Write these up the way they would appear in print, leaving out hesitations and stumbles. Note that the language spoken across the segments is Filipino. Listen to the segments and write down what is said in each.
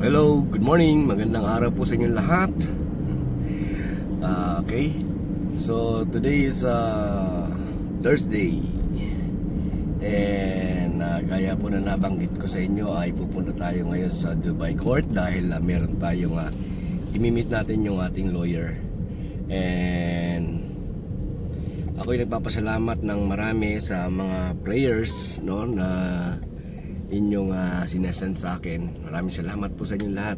Hello, good morning, magandang araw po sa inyong lahat. Okay, so today is Thursday. And kaya po na nabanggit ko sa inyo ay pupunta tayo ngayon sa Dubai Court dahil meron tayong imimit natin yung ating lawyer. And ako'y nagpapasalamat ng marami sa mga prayers, no, na inyong sinasend sa akin. Maraming salamat po sa inyong lahat.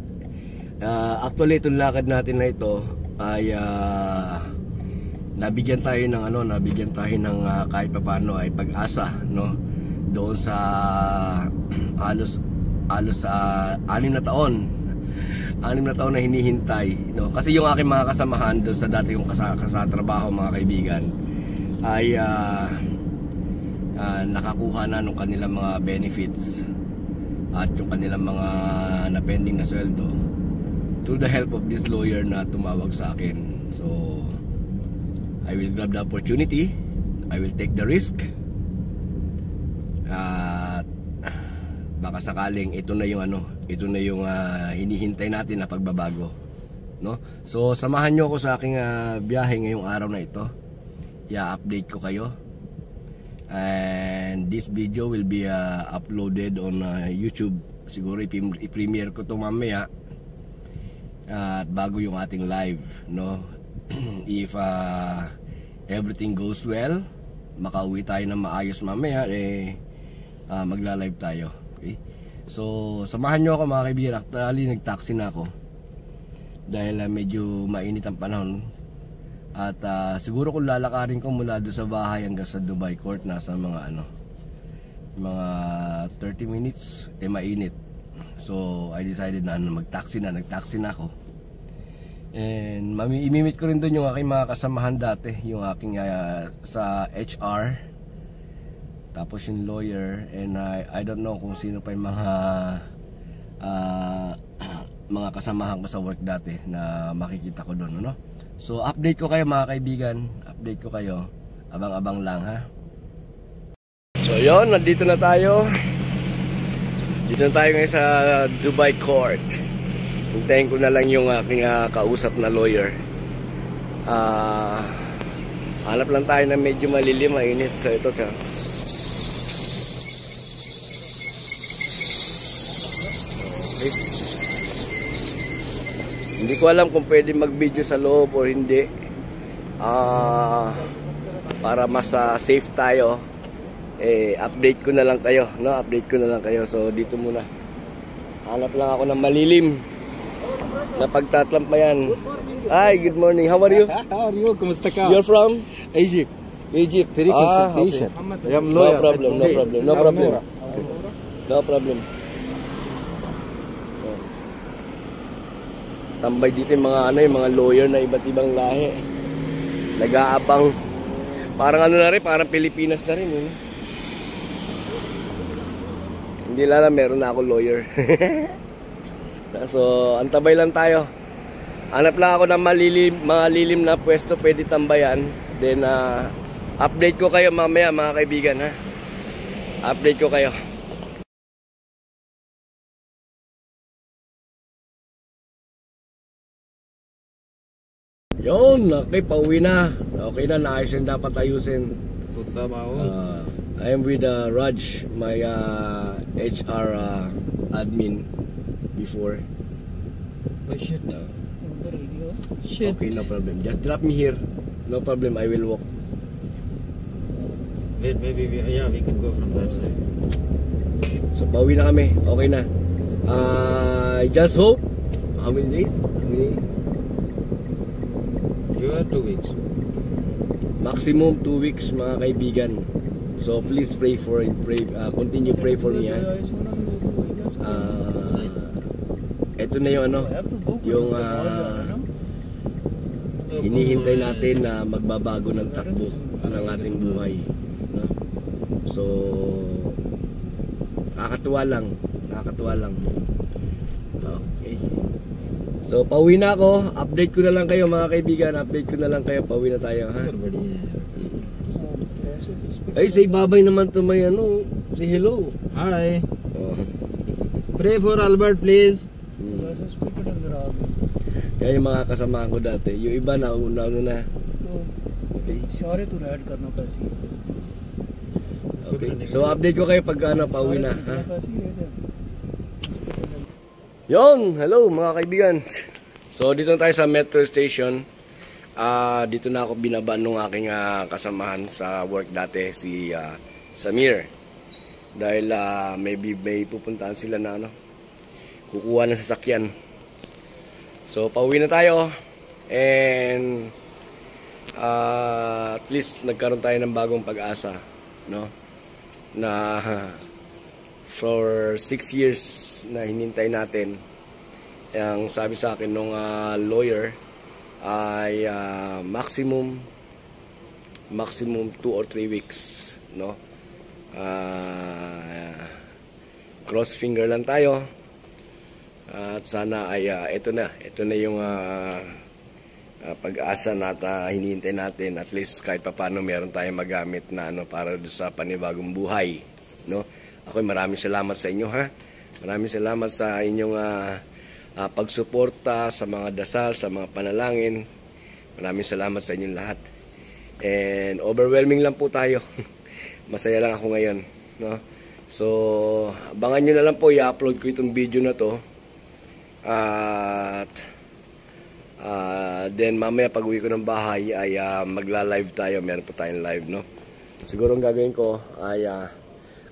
Actually itong lakad natin na ito ay nabigyan tayo ng kahit papaano ay pag-asa, no, doon sa halos 6 na taon na hinihintay, no, kasi yung aking mga kasamahan doon sa dati kong kasatrabaho, mga kaibigan, ay nakakuha na ng kanilang mga benefits at yung kanilang mga napending na sweldo through the help of this lawyer na tumawag sa akin. So I will grab the opportunity, I will take the risk, at baka sakaling ito na yung hinihintay natin na pagbabago, no? So samahan nyo ako sa aking biyahe ngayong araw na ito. I-update ko kayo. And this video will be uploaded on YouTube. Siguro i-premiere ko ito mamaya at bago yung ating live, no? If everything goes well, makauwi tayo na maayos mamaya, magla-live tayo. Okay? So samahan nyo ako, mga kaibigan. Actually nag-taxi na ako dahil medyo mainit ang panahon. At siguro kung lalakarin ko mula doon sa bahay hanggang sa Dubai Court, nasa mga 30 minutes, mainit. So I decided na nagtaxi na ako. And imimit ko rin doon yung aking mga kasamahan dati, yung aking sa HR, tapos yung lawyer, and I don't know kung sino pa yung mga kasamahan ko sa work dati na makikita ko doon, no? So update ko kayo, mga kaibigan, update ko kayo, abang-abang lang, ha. So yon, nandito na tayo. Dito na tayo ngayon sa Dubai Court. Hintayin ko na lang yung aking kausap na lawyer. Hanap lang tayo na medyo malilim, mainit. So ito siya. Hindi ko alam kung pwede mag-video sa loob o hindi, para mas safe tayo. Update ko na lang kayo, no? Update ko na lang kayo. So dito muna. Hanap lang ako ng malilim na pagtatlampayan. Hi, good morning. How are you? How are you? Kumusta ka? You're from Egypt. Egypt. Free consultation. Okay. No problem. Tambay dito yung mga lawyer na iba't ibang lahi. Nag-aabang. Parang parang Pilipinas na rin, eh. Hindi lang meron na ako lawyer. So, antabay lang tayo. Hanap lang ako ng malilim na pwesto pwede tambayan. Then, update ko kayo mamaya, mga kaibigan, ha. Update ko kayo. Yun, okay, pauwi na. Okay na, naayos yung dapat ayusin. I am with Raj, my HR admin before. Oh shit. Okay, no problem. Just drop me here. No problem, I will walk. Wait, maybe we can go from that side. So, pauwi na kami. Okay na. I just hope. How many days? You are 2 weeks. Maximum 2 weeks, mga kaibigan. So please pray for him. Continue pray for me, ha. Ito na yung hinihintay natin na magbabago ng takbo ng ating buhay, no? So nakakatuwa lang. Okay. So pauwi na ako. Update ko na lang kayo, mga kaibigan. Pauwi na tayo, ha. Ay, say babay naman to may say hello. Hi. Pray for Albert, please. Yan yung mga kasamahan ko dati. Yung iba na na. Okay. Sorry to ride karna kasi. Okay. So update ko kayo pag pauwi na. Ha? Yon, hello mga kaibigan. So dito na tayo sa metro station. Dito na ako binaba nung aking kasamahan sa work dati, si Samir. Dahil may pupuntahan sila na kukuha ng sasakyan. So pauwi na tayo. And at least nagkaroon tayo ng bagong pag-asa, no? Na for 6 years na hinintay natin, ang sabi sa akin nung lawyer ay maximum 2 or 3 weeks, no? Cross finger lang tayo at sana ay ito na yung pag-asa na hinihintay natin. At least kahit papaano meron tayong magamit na para sa panibagong buhay, no? Ako maraming salamat sa inyo, ha. Maraming salamat sa inyong pagsuporta, sa mga dasal, sa mga panalangin. Maraming salamat sa inyong lahat. And overwhelming lang po tayo. Masaya lang ako ngayon, no? So abangan nyo na lang po, i-upload ko itong video na to. At then mamaya pag uwi ko ng bahay ay magla-live tayo. Meron po tayong live, no? Siguro ang gagawin ko ay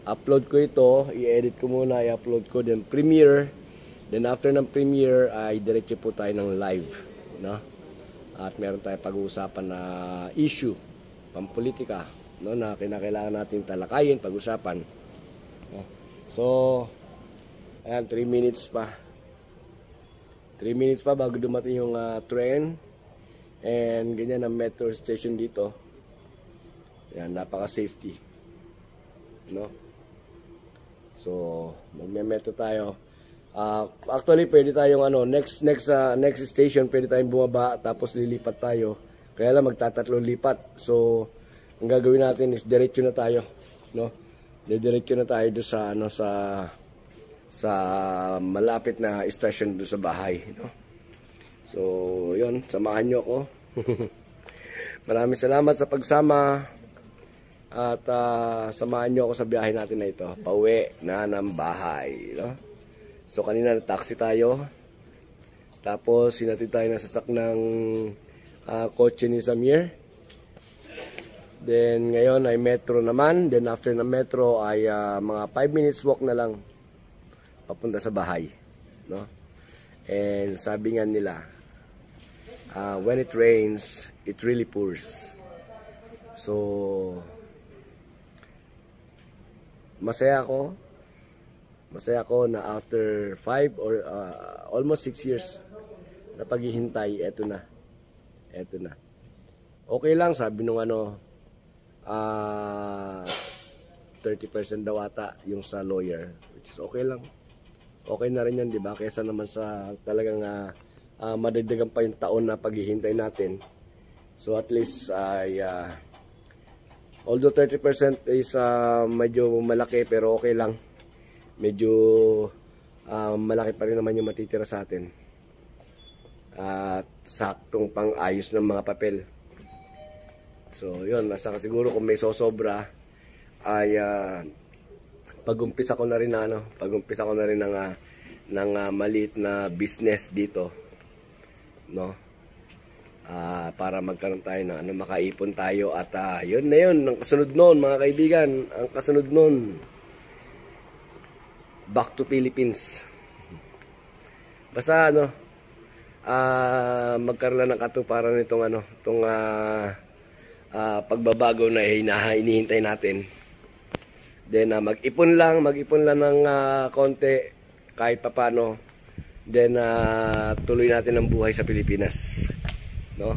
upload ko ito, i-edit ko muna, i-upload ko, then premiere. Then after ng premiere ay diretso po tayo ng live, no? At meron tayong pag-uusapan na issue, pampolitika, no, na kinakailangan natin talakayin, pag-usapan, no? So ayan, 3 minutes pa. 3 minutes pa bago dumating yung train. And ganyan ang metro station dito. Yan, napaka-safety, no? So magme-metro tayo. Actually pwede tayong next station pwede tayong bumaba tapos lilipat tayo. Kaya lang magtatatlong lipat. So ang gagawin natin is diretso na tayo, no? Diretso na tayo doon sa malapit na station doon sa bahay, no? So yun, samahan nyo ako. Maraming salamat sa pagsama. At samahan nyo ako sa biyahe natin na ito, pauwi na ng bahay, no? So kanina taxi tayo, tapos sinatid tayo na sasak ng kotse ni Samir. Then ngayon ay metro naman. Then after na metro ay mga 5 minutes walk na lang papunta sa bahay, no? And sabi nga nila, when it rains, it really pours. So masaya ako na after 5 or almost 6 years na paghihintay, eto na. Okay lang, sabi nung 30% daw ata yung sa lawyer, which is okay lang. Okay na rin yun, di ba? Kesa naman sa talagang madagdagan pa yung taon na paghihintay natin. So at least although 30% is medyo malaki, pero okay lang. Medyo malaki pa rin naman yung matitira sa atin. At saktong pang-ayos ng mga papel. So yun, nasa siguro kung may sosobra ay pag-umpisa ko na rin ng maliit na business dito, no? Para magkaroon tayo ng makaipon tayo. At yun na yun, ang kasunod nun mga kaibigan, ang kasunod nun, back to Philippines. Basta magkaroon lang ng katuparan nitong pagbabago na hinihintay natin. Then mag-ipon lang ng konti kahit papano. Then tuloy natin ang buhay sa Pilipinas, no?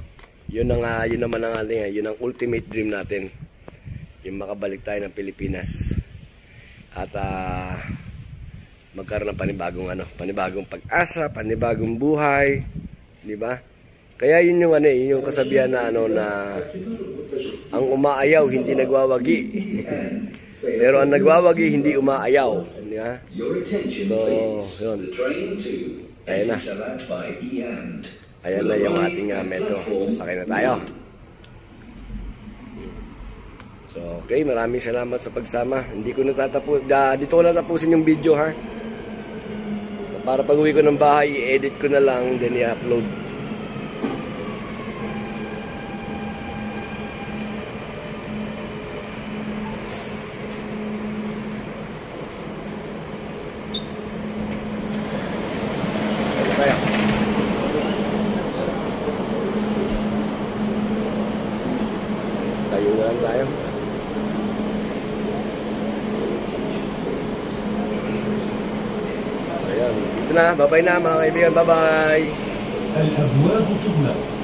Yun naman ang yun ang ultimate dream natin. Yung makabalik tayo ng Pilipinas. At magkaroon ng panibagong pag-asa, panibagong buhay, di ba? Kaya yun yung kasabihan na na ang umaayaw hindi nagwawagi. Pero ang nagwawagi hindi umaayaw, di ba? So, yun. Ayun na. Ayan na yung ating metro. Sasakay na tayo. So, okay, maraming salamat sa pagsama. Hindi ko natatapos, dito ko natapusin yung video, ha. Para pag uwi ko ng bahay, i-edit ko na lang, then i-upload. Tayo na lang tayo. So yan, dito na, bye-bye na mga kaibigan, bye-bye. الأبواب تغلق.